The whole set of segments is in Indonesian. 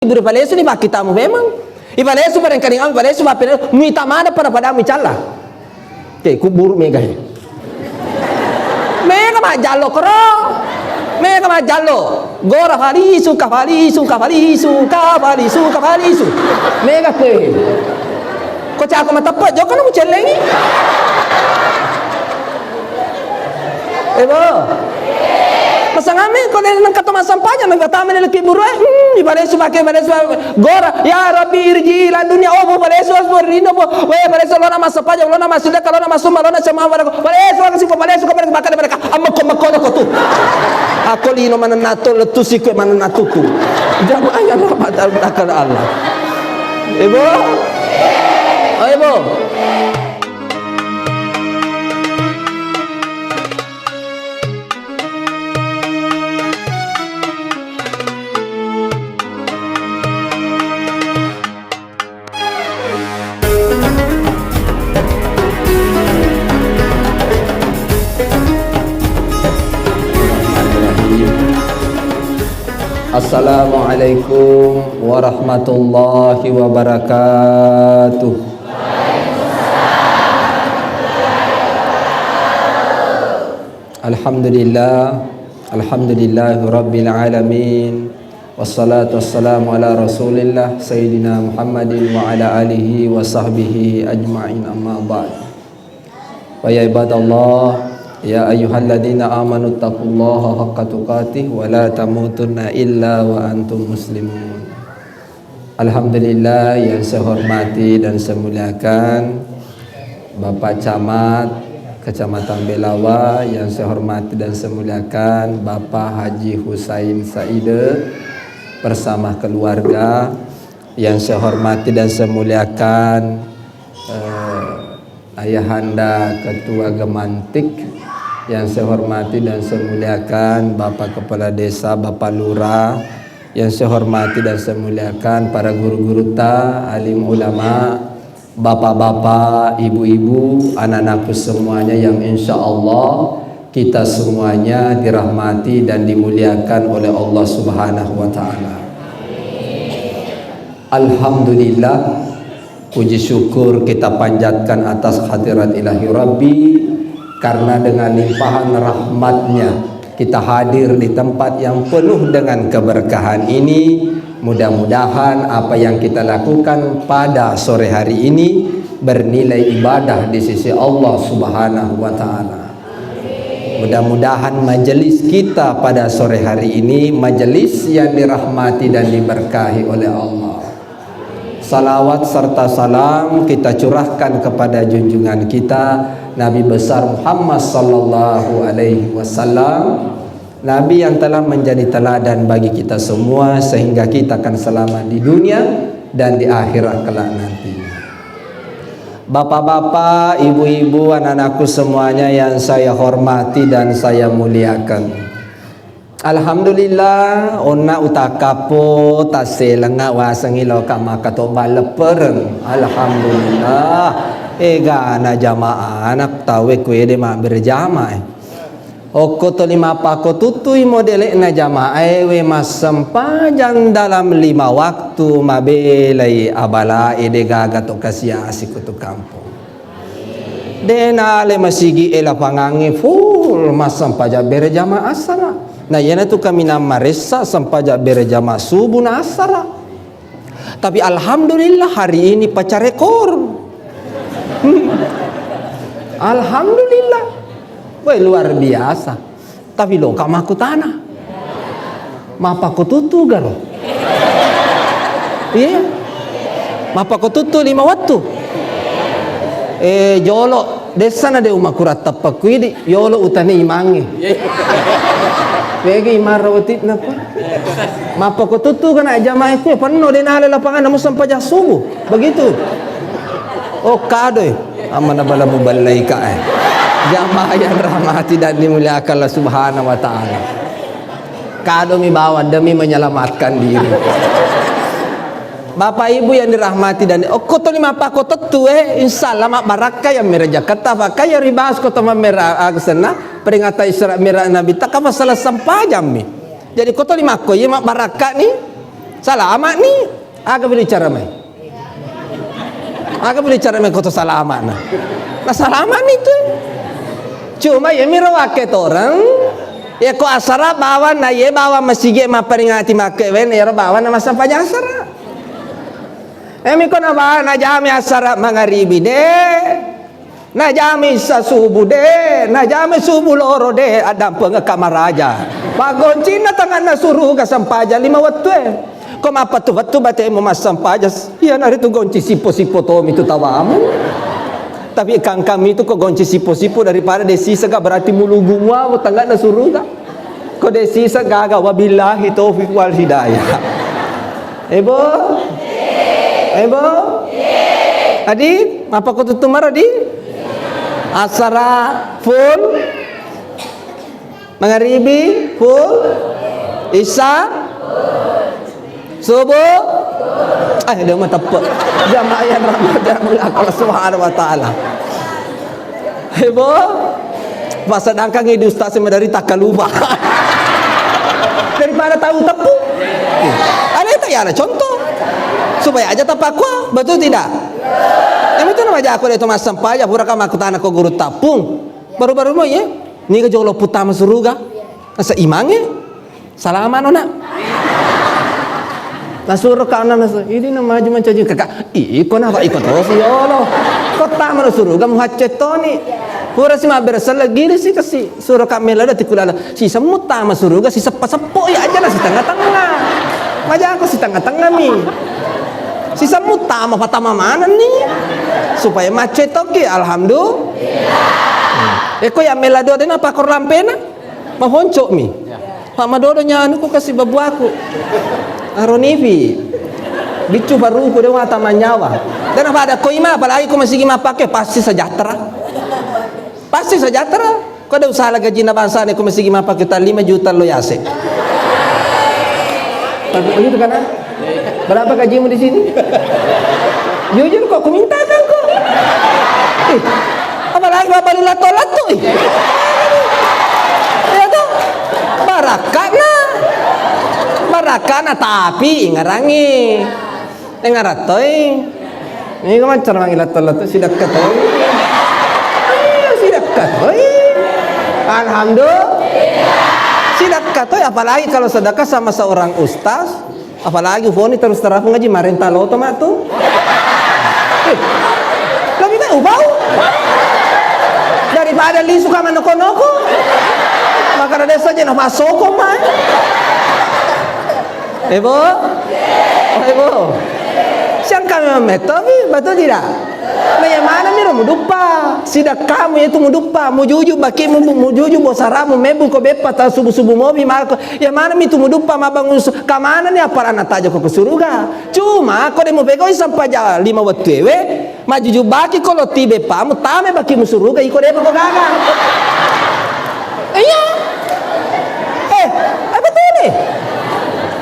Ibu Ipalesu ni bakitamu memang. Ipalesu pada kaning am Ipalesu bapin minta mana pada mi cala. Te kubur mega he. Mega ma jalo kro. Mega ma jalo. Gora falisu kafalisu kafalisu kafalisu kafalisu. Mega ke. Ko cha ko matapat jo kan mu celengi. Ebo. Pasangame ko nang katoma sampanya magatama nila kiburo Ipalesu pakai Ipalesu gora ya Rabbi irjilan dunia oh Ipalesu asborino po we Ipalesu lona masapaja lona masuda kalona masuma lona sama wala Ipalesu kasi po Ipalesu ko bakal mereka amako makono ko tu ako lino mananato letusi ko mananato tu jago ayan rahmat Allah ibu oh ibu Assalamualaikum warahmatullahi wabarakatuh. Alhamdulillah, alhamdulillahi rabbil alamin. Wassalatu wassalamu ala rasulillah Sayyidina Muhammadin wa ala alihi wa sahbihi ajma'in amma ba'd. Wa ya ibadallah, ya ayyuhalladzina amanu taqullaha haqqa tuqatih wa la tamutunna illa wa antum muslimun. Alhamdulillah yang saya hormati dan saya muliakan Bapak Camat Kecamatan Belawa, yang saya hormati dan saya muliakan Bapak Haji Husain Saide bersama keluarga, yang saya hormati dan saya muliakan Ayahanda Ketua Gemantik, yang saya hormati dan saya muliakan Bapak Kepala Desa, Bapak Lurah, yang saya hormati dan saya muliakan para guru-guru ta, alim ulama, bapak-bapak, ibu-ibu, anak-anakku semuanya yang insya Allah kita semuanya dirahmati dan dimuliakan oleh Allah Subhanahu wa Ta'ala. Alhamdulillah, puji syukur kita panjatkan atas hadirat ilahi Rabbi, karena dengan limpahan rahmatnya kita hadir di tempat yang penuh dengan keberkahan ini. Mudah-mudahan apa yang kita lakukan pada sore hari ini bernilai ibadah di sisi Allah Subhanahu wa Ta'ala. Mudah-mudahan majelis kita pada sore hari ini majelis yang dirahmati dan diberkahi oleh Allah. Salawat serta salam kita curahkan kepada junjungan kita Nabi besar Muhammad sallallahu alaihi wasallam, Nabi yang telah menjadi teladan bagi kita semua sehingga kita akan selamat di dunia dan di akhirat kelak nanti. Bapak-bapak, ibu-ibu, anak-anakku semuanya yang saya hormati dan saya muliakan. Alhamdulillah, onna utakapo taselenga wasangilo kama katoba lepereng. Alhamdulillah. Ega na jamaah anak tawe kuede ma berjamaah. Oko to lima pako tutui modele na jamaah we masempajang dalam 5 waktu mabelai abala ede gaga to kasia asikutu kampung. Dena le masigi ela pangange full masempaja berjamaah asara. Nah yana tu kami nama resa sempaja berjamaah subuh na asara. Tapi alhamdulillah hari ini pacar rekor. Alhamdulillah, wah luar biasa. Tapi lo kamaku tanah, mapa ko tutu garo. Iya, mapa ko tutu 5 waktu. Jolo desa na de umakurat tapakuidi yolo utane imangi. Bagi imarawati na pa. Mapa ko tutu kana jamaah itu penuh di nale lapangan namun sampai jah subuh. Begitu. Oh kadoy amana bala mubalai ka jamaah yang rahmati dan dimuliakan Allah Subhanahu wa Ta'ala. Kado mi bawa demi menyelamatkan diri. Bapak ibu yang dirahmati dan koto lima pa koto tuwe insyaallah mak barakah yang meraja kata pakai ribas koto merah agsena peringatan Isra Mi'raj Nabi tak apa salah sampajam mi. Jadi koto lima ko ye mak barakah ni Salamat ni aga boleh cara mai. Aga boleh cara mai kota salamat na. Na salamat ni tu. Cuma ya mira wake orang ya ko asara bawa na ye bawa masige maperingati make wen ya bawa na masampanya asara. Emi ko na bawa na jami asara mangaribi de. Na jami sa subuh de, na jami subuh loro de, ada pengkamar raja. Pagonci na tangan na suruh ka sampaja 5 waktu Kau apa tu waktu bate mo mas sampaja. Iya nari tu gonci sipo-sipo to itu tawamu. Tapi kang kami itu kok gonci sipo-sipo daripada desi sega berarti mulugu wa tangan na suruh ka. Ko desi sega wabillahi taufiq wal hidayah. Ebo? Ebo? Adi, apa kau tutumar adi? Asara full, magharibi full, isya subuh dia mah tepat jamaah yang Ramadan Allah Subhanahu wa taala. Hebo masa dangkang ini ustaz dari takaluba daripada tahu tepu. Ada itu ya ada contoh supaya aja tapakwa, betul tidak? Yang itu nama aku itu mas sampaya pura kama aku tanah ko guru tapung baru-baru mo ya ni ka jolo putama suruga sa imange salaman ona nasuro ka na ini na maju mancaji kakak iko na ba iko to si yolo kota man suruga muhaccetoni pura si mabersal gini sih kasi suro kamela da tikulala si semuta mas suruga si sepa-sepo ya aja lah si tengah-tengah maja aku si tengah-tengah mi si semuta ma patama mana nih supaya macet oke alhamdulillah. Eko ya melado den apa kor lampena mahoncok mi. Pak madodo nyanu ko kasih babu aku. Aronivi. Bicu baru ko dewa tamanyawa. Dan apa ada koima apalagi ko masih gima pakai pasti sejahtera. Pasti sejahtera. Ko ada usaha gaji na bangsa ne ko masih gima pakai 5 juta lo yase. Tapi begitu kan? Berapa gajimu di sini? Jujur kok aku minta kan kok. Apalagi bapak lu lato-lato ya tuh barakana tapi ngarangi ngaratoi ini kau macam orang lato-lato sidak katoi sidak katoi alhamdulillah sidak katoi apalagi kalau sedekah sama seorang ustaz apalagi phone terus terang ngaji marenta lo tomato lebih baik ubau daripada li suka manoko-noko maka ada saja nak masuk mah Ebo siang kami metobi betul tidak mana miro mudupa sidak kamu itu mudupa mujuju baki mujuju bosaramu mebu ko bepa ta subuh-subuh mobi mako ya mana itu mudupa mabangun kamana ni apa anak tajo ko suruga cuma ko demo pegoi sampai 5 waktu ewe majuju baki kalau tibe pamu tame baki musuruga iko demo ko gaga iya betul nih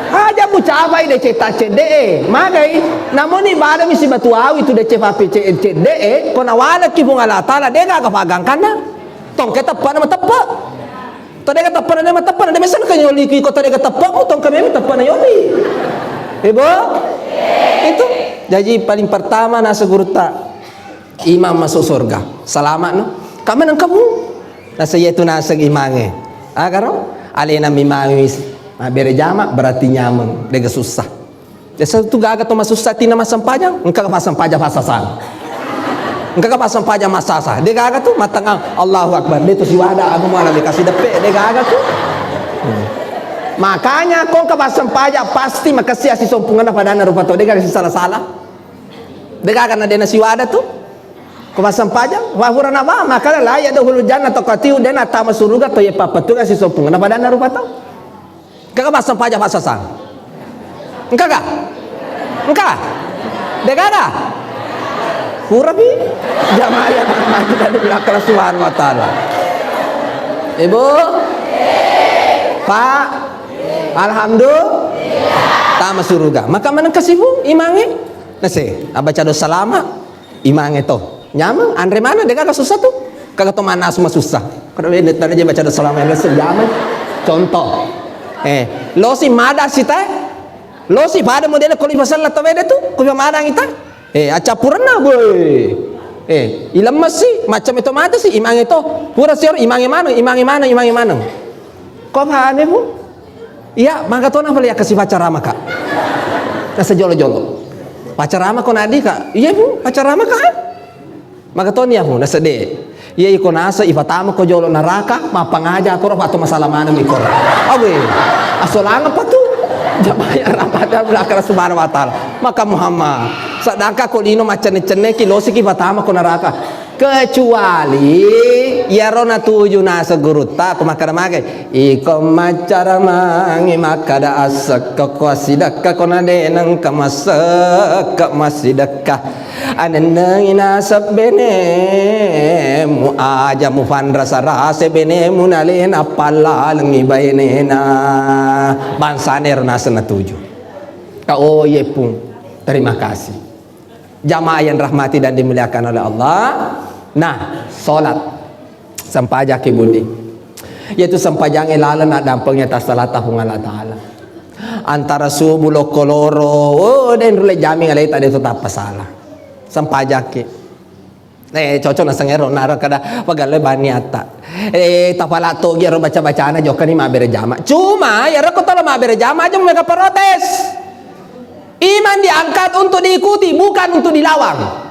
aja bucabai de ceta cede magai namun ibadah misi batu awi tu de cepapi cede kona wala ki bunga la taala de ga pagang kana tong kita pana matapa to de ga tapana de matapa de mesan kan yoli ki ko to de ga tappa tong kami tapana yoli ibu itu jadi paling pertama nasa gurta imam masuk surga selamat no kamu nang kamu nasa yetu nasa imange agaro alena mimangi bere jama berarti nyaman dega susah desa tu gaga to masusah tina masam pajang engka ka pasang pajang pasasan engka ka pasang pajang masasa de gaga tu matang Allahu akbar de tu siwada aku malah dikasih depe de gaga tu makanya kau ka pasang pajang pasti makasih asih sompungan pada na rupa to de gaga salah-salah de gaga na de na siwada tu ko pasang pajang wa hurana ba makala la ya dahulu jannah to katiu de na tama suruga to ye papatu asih sompungan pada na rupa to kakak pasang pajak pasasang engkau kah engkau dekada hurabi jamaah yang maju dari belakang Subhanahu wa taala ibu pak alhamdulillah tama suruga maka mana kasibu imange nase abaca dosa lama imange to nyaman andre mana dekada susah tu kakak to mana semua susah kalau ini tadi baca dosa lama yang sejaman contoh lo si mada si teh Lo si pada model kalau pasal la tawede tu, ko madang ita. Acapuran na boy. Ilam masih macam itu mata sih imang itu. Pura sior imang mana? Kau paham bu? Iya, maka tuh nafal ya kasih pacarama kak. Nasa jolo-jolo. Pacarama kau nadi kak. Iya bu, pacarama kak. Maka tuh nih bu, nasa de. Iya iko nasa ifatama ko jolo neraka, mapangaja ko atau masalah mana mikor. Awe, asolang apa tuh? Jamaah ramadhan belakang subhanahu wa ta'ala. Maka Muhammad sadaka ko lino macane-cane kilosi ki fatama ko neraka. Kecuali ya rona tuju nasa guruta ko makada-magai. Iko macara mangi makada asak ko asidaka ko nade nang kamasa masidaka. Anenang inasab bene mu aja mu fandra sarase bene mu nalena palal ngibainena bansaner nasa natuju. Kau ye pun terima kasih jamaah yang rahmati dan dimuliakan oleh Allah. Nah, solat sampajak ibudi yaitu sampajang ilalan na dampangnya tas salat Allah taala antara subuh lokoloro dan rule jami ngalai tadi tetap pasalah sampajake cocok na sangero nara kada pagale baniata tapalato gero baca-bacana jokani mabere jama cuma ya reko tolo mabere jama aja mereka protes. Iman diangkat untuk diikuti bukan untuk dilawang.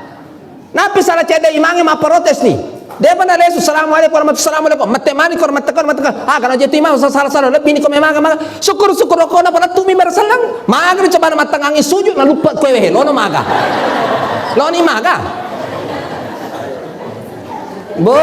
Napi salah cede imangnya ma protes nih. Dia pada lesu assalamualaikum warahmatullahi wabarakatuh. Matemani kor matekan. Karena jadi imam salah lebih ni ko memang syukur ko na pala tumi bersalang. Maga coba na matangangi sujud na lupa ko wehe lono maga. Loni maga. Bu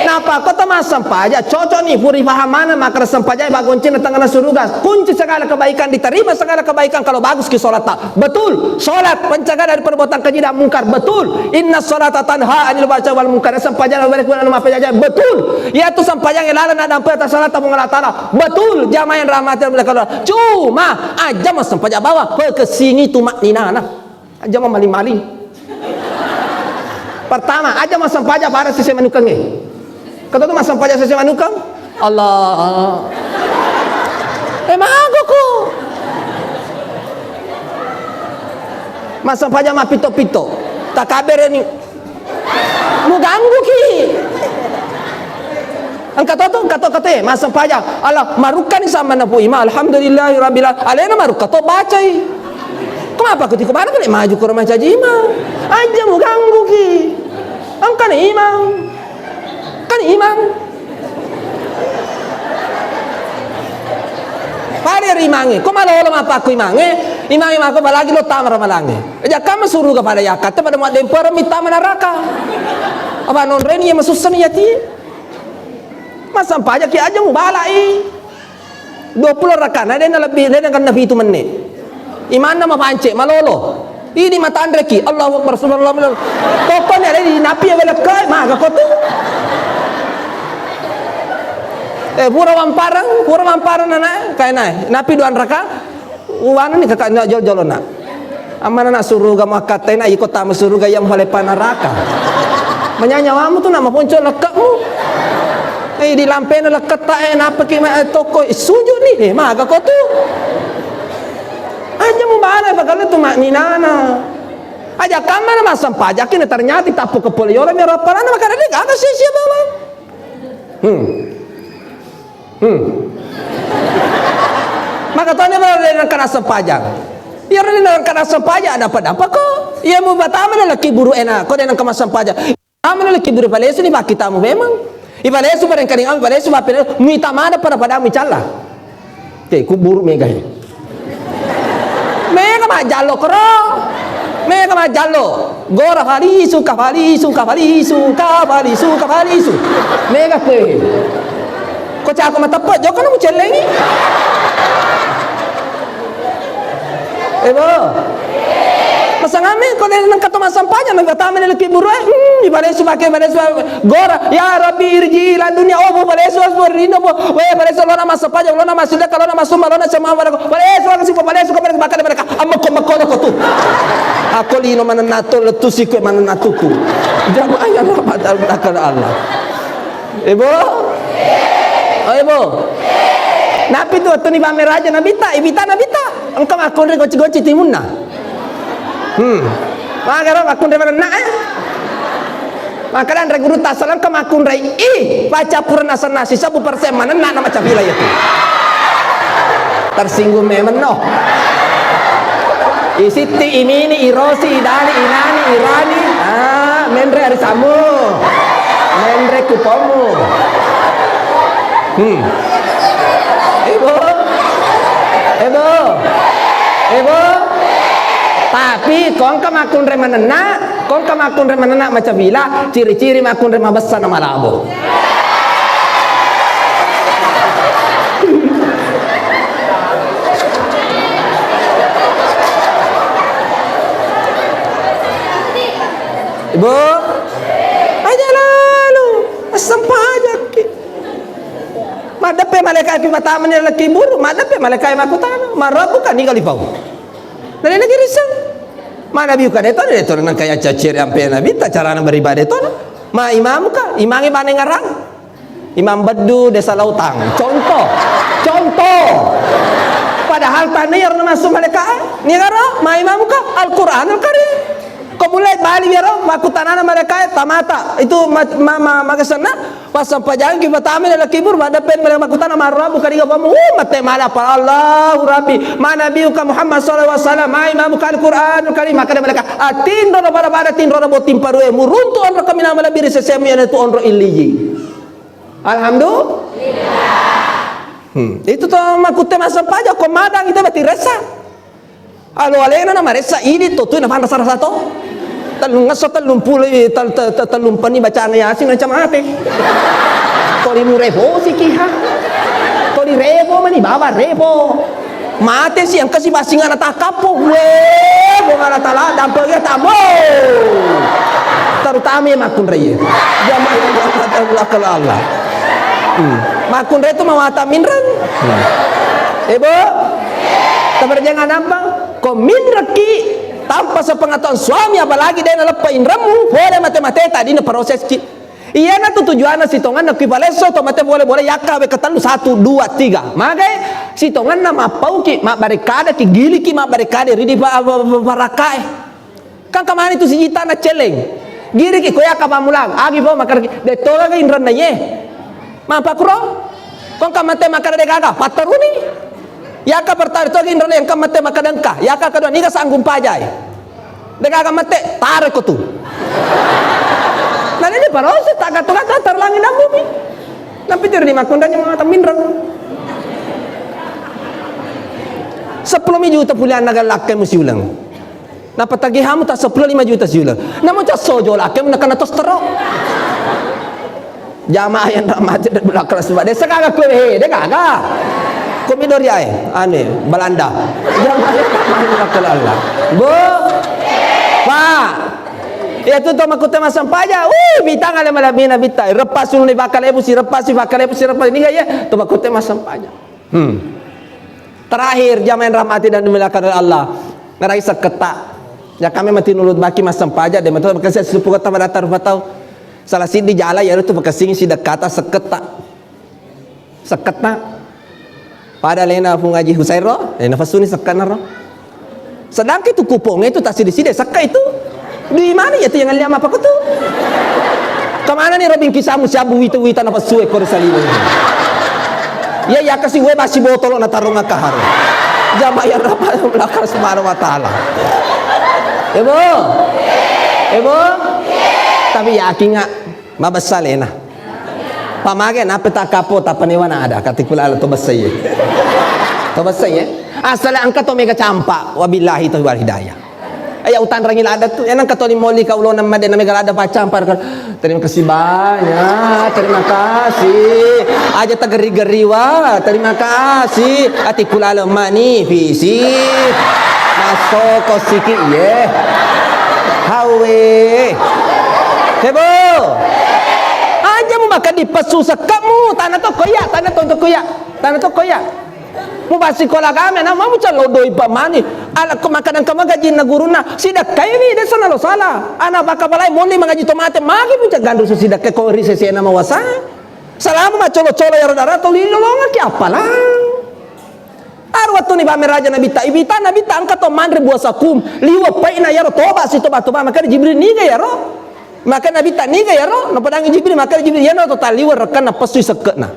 napa kota mas sampaja cocok nih puri pahamana maka sampaja bagunci na tengah surga kunci segala kebaikan diterima segala kebaikan kalau bagus ki salat betul salat pencegah dari perbuatan keji dan mungkar betul inna salata tanha anil fahsya'i wal munkar sampaja balik bulan maaf aja betul yaitu sampaja ngelalan ada apa atas salat mengalah taala betul jamaah yang rahmatil mereka cuma aja mas sampaja bawa ke sini tumak ninana aja maling-maling. Pertama aja masam pajak para sisi manukang kata tu masam pajak sisi manukang Allah emang aku masam pajak mah pito tak kabar ni mu ganggu ki kata masam pajak Allah marukan sama napu ima alhamdulillahirabbil alamin marukah to baca kenapa ketika mana kan maju ke rumah cajima aja mu ganggu ki angkan imam pada rimangi kok malah orang apa aku imangi aku balagi lo tamar malangi aja kamu suruh kepada yakat pada muat dempar minta neraka apa non reni yang masusan yati masa pajak ki aja mu balai 20 rakan ada yang lebih ada yang nabi itu menit iman nama pancek malolo ini mata andreki Allahu Akbar subhanallah pokoknya ada di napi yang belakai maka kau tu pura wamparan nana kayak napi doan raka wana ni kakak nak jol nak amana nak suruh gama kata nak ikut tak suruh gaya malepan neraka menyanyawamu tu nama poncol lekakmu di lampen lekat tak apa kima toko sujud ni maka kau tu aja mau bala bakal itu makninana aja kamar masam pajakin ternyata tapu kepala orang merah parana maka ada agak sia-sia bawa maka tuan dia berada kena sepajak ya orang kena sepajak dapat apa kok ia mau batama lelaki buru enak kau dengan kemasam pajak aman lelaki buru palesu ni bak kita mu memang ipalesu bareng kaning am palesu bapel minta mana pada mi calla ku buru megai mega majalo kro mega majalo gora falisu mega kue kau cakap mata pot jauh kan mu celengi bo pasang amin kau dengan kata masam pajak nak kata amin lelaki buru ibalesu pakai ibalesu gora ya Rabbi irjilan dunia bu balesu asborino bu balesu lona masam pajak lona masudah kalau lona masum lona sama balesu kasih balesu kau bakal mereka amako tu aku lino mana nato letusi kau mana natuku jamaah yang rahmat Allah ibu napi tu ni pamer aja nabita ibita engkau makun re goci-goci timun na. Makara makun re mana na. Makaran re guru tasalan engkau makun re baca purna sanasi 1% mana na nama cabila itu. Tersinggung memang no. Isiti imini irosi idani inani irani mendre arisamu mendre kupomu Ibu tapi kong kamakun remanana macam bila ciri-ciri makun remah besar nama labo Ibu, aja lalu, asam pajak. Madape malaikat mata menir laki buru, madape malaikat makutana, marabu kan tinggal di bawah. Dari lagi risau, mana biukan itu nang kayak cacir yang pernah bita cara nang beribadah itu, ma imam ka, imangi mana ngarang, imam bedu desa lautang, contoh, padahal tanir masuk malaikat, ni ngaro, ma imam ka, Al-Quran Al-Karim. Mulai balik biaro makutanana mereka tamata itu magasana pasang pajang kita tamen la kibur pada pen mereka makutana marra bukan diga pamu mate mala para Allahu Rabbi mana nabiuka Muhammad sallallahu alaihi wasallam mai mamuka Al-Quran Karim maka mereka atin rono pada tin rono botim parue muruntu onro kamina mala biri sesemu yana tu onro illiyi alhamdulillah itu to makute masang pajak komadang itu bati resa alo alena na maresa ini to tu na fanda sara sato talung ngaso talung pulay talung pani bacaan Yasin macam apa toli mu repo si kiha toli repo mani bawa repo mate si ang kasi basingan at akapo bunga na tala dampagya tamo tarutami makun reye jamay akal Allah makun re tu mawata minran ibu tabarjangan apa ko minraki tanpa sepengetahuan suami apalagi dia nalepain ramu boleh mate-mate tadi na proses iya na tujuan si tongan na kibaleso to mate boleh yakka be katalu 1 2 3 magai si tongan na mapau ki ma barikada ki gili ki ma barikada ridi barakae kan kamani tu si jita na celeng giri ki koya ka pamulang agi bo makar de toga ga indran na ye ma pakro kon kamate makar de gaga pataruni yaka pertari togi indra yang kamate makadangka yaka kedua niga sanggup pajai dega kamate tarik ko tu nah ini parosi tak kata terlangi dan bumi tapi jadi di makundanya mata minran 10 juta pulian naga lakai musi ulang na patagihamu tak 10 5 juta si ulang namun cak sojo lakai menekan atas terok jamaah yang mati dan belakang sebab desa kagak kue dega kagak komidor ya ane Belanda jangan main Allah bu pak ya tu to makute masang paja bitang ale malabina bita repas ulu ni bakal ebu si repas ini ya to makute masang paja terakhir jamaah rahmati dan dimuliakan oleh Allah ngarai seketak ya kami mati nulut baki masang paja de mata bekasi sepupu kata datar batau salah sidi jala ya itu bekasing si dekata seketak pada lena fu ngaji Husairo lena fasuni sakana sedang itu kupongnya itu tak sidi-sidi sakka itu di mana ya itu yang liam apa tu kemana nih Robin kisamu siabu witan apa suwe kor salino ya kasih we masih botol na tarung kahar jamaah yang rapat belakang subhanahu wa taala ibu tapi yakin nggak mabasal lena pamagen apa tak kapot apa ni wana ada katikula ala tobas saya asal angkat to mega campa wabillahi tauhid hidayah aya utan rangil ada tu yang angkat to ni moli kaulo na made na mega ada pacampa terima kasih banyak terima kasih aja tegeri-geri wa terima kasih atikula ala mani visi masuk kosiki ye hawe hebo aja mu makan di pesusah kamu tanah to koya mu basi kola kami na mau calo doi pamani ala ko makanan ka magaji na guruna sidak kay ni de sana lo sala ana baka balay moni magaji tomate magi mu gandu so sidak ko risese na mawasa salamu ma colo ya rodara to lilolonga ki apalang arwa tu ni ba meraja nabita angkat to mandre buasa kum liwa pai na yaro toba si toba maka Jibril ni ga yaro maka nabita ni ga yaro no padang Jibril maka Jibril yano to taliwa rekan na pasui sekena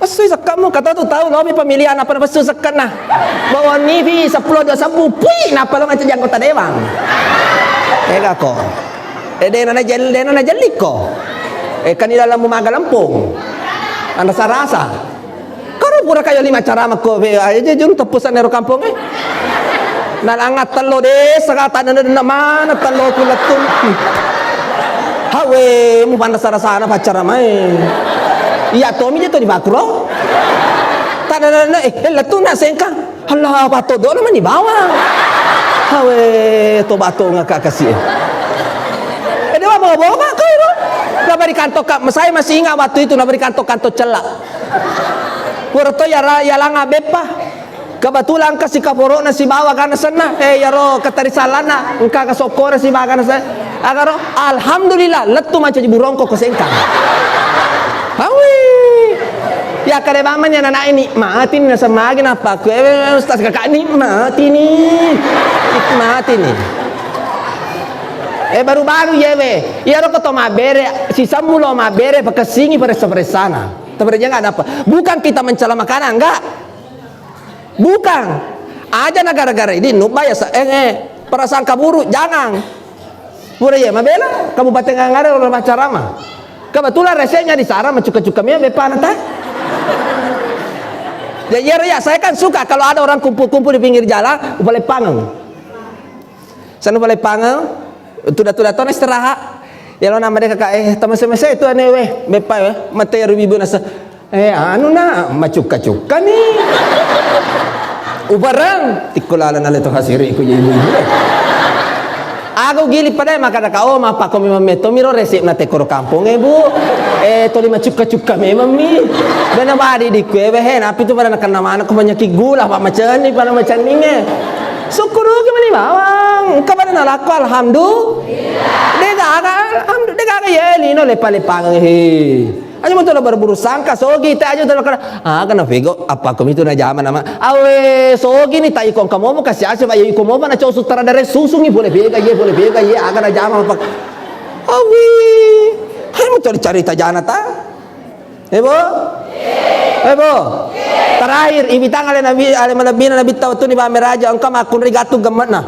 pasui sekamu kata tu tahu lo pemilihan apa pasui sekena bawa nivi 10 20 pui napa lo macam anggota dewan ega ko dena na jeliko kanila lamu maga lampung anda sarasa karo pura kayo 5 cara mako aja juru tepusan nero kampung nalangat telo de sagatan na mana telo kulatun hawe mu panda sarasana pacara mai iya to mi to di bakro tanana latun na sengka Allah bato do naman di bawah hawe to bato ngaka kasih dewa bawa kayo nabari kanto saya masih ingat waktu itu nabari kanto celak Purto ya langa bepa kebetulan kasih kaporo na si bawa kana sana yaro katarisalana engka kasokora si bawa kana sana agaro alhamdulillah letu macam burongko kesengkang hawi ya kare mamanya anak ini matin na samagin apa ku ustaz kakak ni mati nih baru-baru yewe yaro koto mabere si samulo mabere pakasingi sana sebenarnya nggak ada apa. Bukan kita mencela makanan, enggak. Bukan. Aja negara-negara ini nubaya perasaan kaburu jangan. Pura ya, mabela kabupaten ngare orang macarama. Kebetulan resenya di Sarama cuka-cukanya bepan ta. Ya, saya kan suka kalau ada orang kumpul-kumpul di pinggir jalan, boleh pangeng. Sana boleh pangeng, tuda-tuda ton istirahat. Ya lo nama dia kakak teman-teman saya itu aneh bepa mata ya rubi nasa anu na macuka-cuka nih ubarang tikulala na leto hasiri ko ibu aku gili pada maka kau mapa ko meto miro resip na tekoro kampung bu to lima cuka-cuka memang mi dan abadi di kue api tu pada nak nama anak banyak gula pak macam ni pada macam ni syukur gimana bawang kabar nalaku alhamdulillah dega ya lino lepa-lepang aja betul berburu sangka sogi ta aja betul kana vego apa kami itu na jaman nama awe sogi ni tai kong kamu kasih asih bayu komo na cau sutradara susungi boleh bega ye aga na jaman apa awi hai betul cari tajana ta ebo terakhir ibitang ale nabi tahu tu ni ba meraja engkau makun rigatu gemet na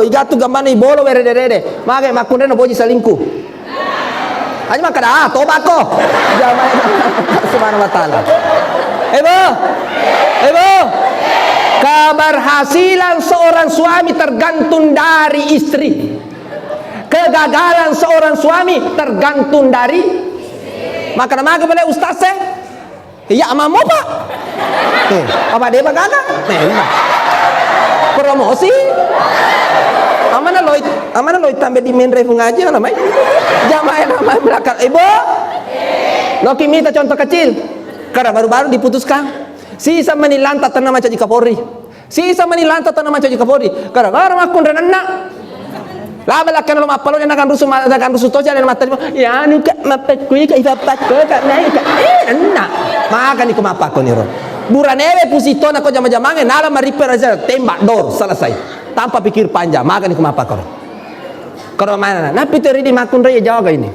igatu gambar ni bolo were-dere mage makun reno boji selingkuh aja makada tobat ko jaman subhanahu wa taala ebo keberhasilan seorang suami tergantung dari istri kegagalan seorang suami tergantung dari maka boleh ustaz iya amamu pak apa dia bagaga promosi amana loy tambe di main refu ngaji namanya jamaah nama belakang ibu lo minta contoh kecil karena baru-baru diputuskan sisa menilanta tanah macam Kapolri karena makun dan anak lama lakan lo mapalo yang akan rusuh toja dan mata ya anu kak mapet kui kak ifapat kak naik kak enak maka ni kumapa ko niro buranere pusito na ko jama-jamange nala mariper aja tembak dor selesai tanpa pikir panjang maka ni kumapa ko kalau mana na piteri di makun raya jaga ini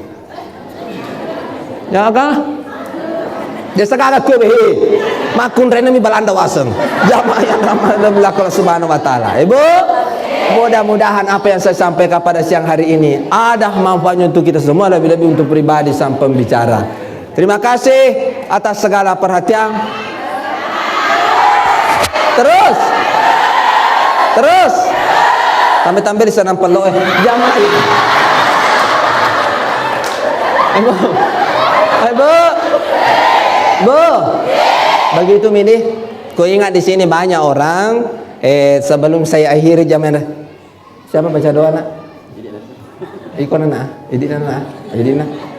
jaga desa kaga kue makun raya mi balanda waseng jamaah yang ramah belakang subhanahu wa taala ibu mudah-mudahan apa yang saya sampaikan pada siang hari ini ada manfaatnya untuk kita semua, lebih-lebih untuk pribadi sang pembicara. Terima kasih atas segala perhatian. Terus tampil di sana pelo jamaah Bu begitu milih ku ingat di sini banyak orang sebelum saya akhiri zaman siapa baca doa nak? Ikon nak? Idina.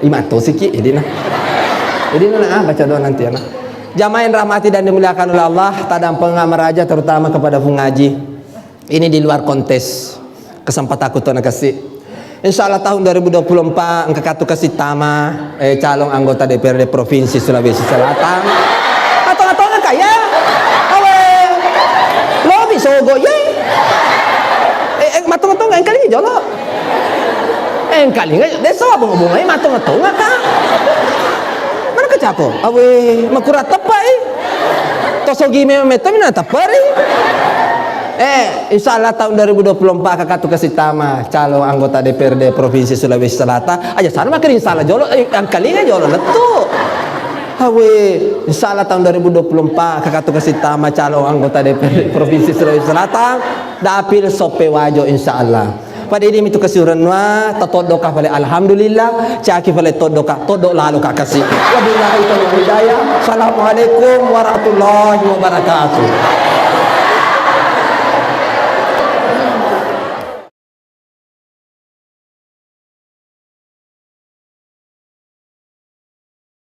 Imato siki Idina nak baca doa nanti anak. Jamaah yang rahmati dan dimuliakan oleh Allah, tadang pengamar aja terutama kepada pengaji. Ini di luar kontes. Kesempatan aku tuh kasih. Insyaallah tahun 2024 engka katu kasih tama calon anggota DPRD Provinsi Sulawesi Selatan. Atau goyang. Matong-matong engkali ni jolo. Engkali ngai desa bunga-bunga matong-matong ka. Mana kecako? Awe makurat tepai. Tosogi memetem na tepari. Insyaallah tahun 2024 kakak tugas utama calon anggota DPRD Provinsi Sulawesi Selatan aja sana makin insyaallah jolo yang kalinya jolo letu. Hawe insyaallah tahun 2024 kakak tugas utama calon anggota DPRD Provinsi Sulawesi Selatan dapil sope wajo insyaallah. Pada ini itu kesiuran wa tatodokah balik alhamdulillah caki balik todokah todok lalu kakasi. Wabillahi taufiq hidayah. Assalamualaikum warahmatullahi wabarakatuh.